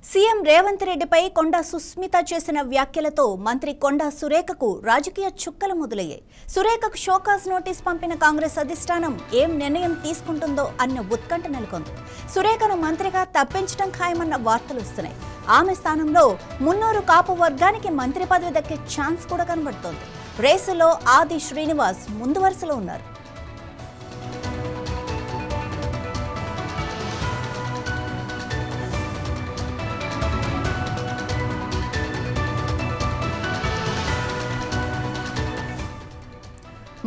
CM Revanth రెడ్డిపై కొండా సుస్మిత చేసిన వ్యాఖ్యలతో మంత్రి కొండా సురేఖకు రాజకీయ చుక్కలు మొదలయ్యాయి. సురేఖకు షోకాజ్ నోటీస్ పంపిన కాంగ్రెస్ అధిష్టానం ఏం నిర్ణయం తీసుకుంటుందో అన్న ఉత్కంఠ నెలకొంది. సురేఖను మంత్రిగా తప్పించడం ఖాయమన్న వార్తలు వస్తున్నాయి. ఆమె స్థానంలో మున్నూరు కాపు వర్గానికి మంత్రి పదవి దక్కే ఛాన్స్ కూడా కనబడుతోంది. రేసులో ఆది శ్రీనివాస్ ముందు వరుసలో ఉన్నారు.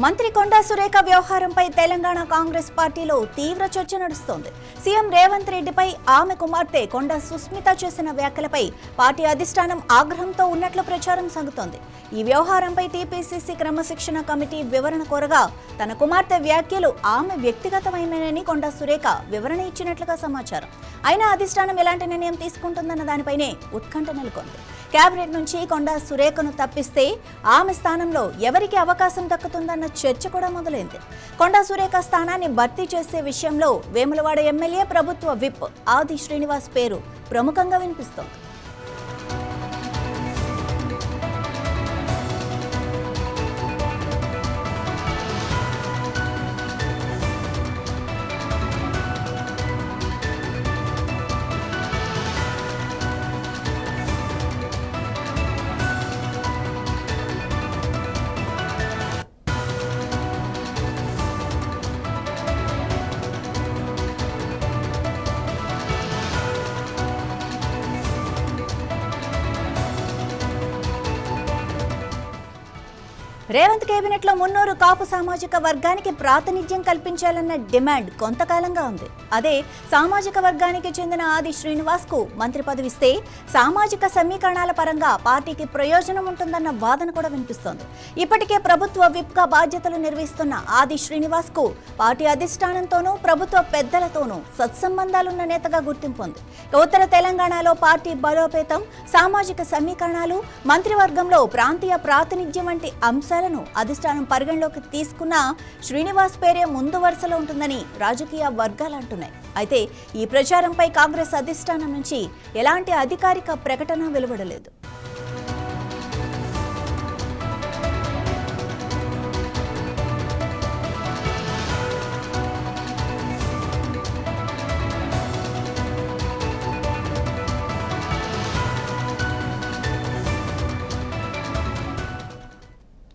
మంత్రి కొండా సురేఖ వ్యవహారంపై తెలంగాణ కాంగ్రెస్ పార్టీలో తీవ్ర చర్చ నడుస్తోంది. సీఎం రేవంత్ రెడ్డిపై ఆమె కుమార్తె కొండా సుస్మిత చేసిన వ్యాఖ్యలపై పార్టీ అధిష్టానం ఆగ్రహంతో ఉన్నట్లు ప్రచారం సాగుతోంది. ఈ వ్యవహారంపై టీపీసీసీ క్రమశిక్షణ కమిటీ వివరణ కోరగా తన కుమార్తె వ్యాఖ్యలు ఆమె వ్యక్తిగతమైనని కొండా సురేఖ వివరణ ఇచ్చినట్లుగా సమాచారం. అయినా అధిష్టానం ఎలాంటి నిర్ణయం తీసుకుంటుందన్న దానిపైనే ఉత్కంఠ నెలకొంది. కేబినెట్ నుంచి కొండా సురేఖను తప్పిస్తే ఆమె స్థానంలో ఎవరికి అవకాశం దక్కుతుందన్న చర్చ కూడా మొదలైంది. కొండా సురేఖ స్థానాన్ని భర్తీ చేసే విషయంలో వేములవాడ ఎమ్మెల్యే ప్రభుత్వ విప్ ఆది శ్రీనివాస్ పేరు ప్రముఖంగా వినిపిస్తోంది. రేవంత్ కేబినెట్ లో మున్నూరు కాపు సామాజిక వర్గానికి ప్రాతినిధ్యం కల్పించాలన్న డిమాండ్ కొంతకాలంగా ఉంది. అదే సామాజిక వర్గానికి చెందిన ఆది శ్రీనివాస్ కు మంత్రి పదవి ఇస్తే సామాజిక సమీకరణాల పరంగా పార్టీకి ప్రయోజనం ఉంటుందన్న వాదన కూడా వినిపిస్తోంది. ఇప్పటికే ప్రభుత్వ విప్ గా బాధ్యతలు నిర్వహిస్తున్న ఆది శ్రీనివాస్ కు పార్టీ అధిష్టానంతోనూ ప్రభుత్వ పెద్దలతోనూ సత్సంబంధాలున్న నేతగా గుర్తింపు ఉంది. ఉత్తర తెలంగాణలో పార్టీ బలోపేతం, సామాజిక సమీకరణాలు, మంత్రివర్గంలో ప్రాంతీయ ప్రాతినిధ్యం వంటి అంశాలు అధిష్టానం పరిగణలోకి తీసుకున్న శ్రీనివాస్ పేరే ముందు వరుసలో ఉంటుందని రాజకీయ వర్గాలు అంటున్నాయి. అయితే ఈ ప్రచారంపై కాంగ్రెస్ అధిష్టానం నుంచి ఎలాంటి అధికారిక ప్రకటన వెలువడలేదు.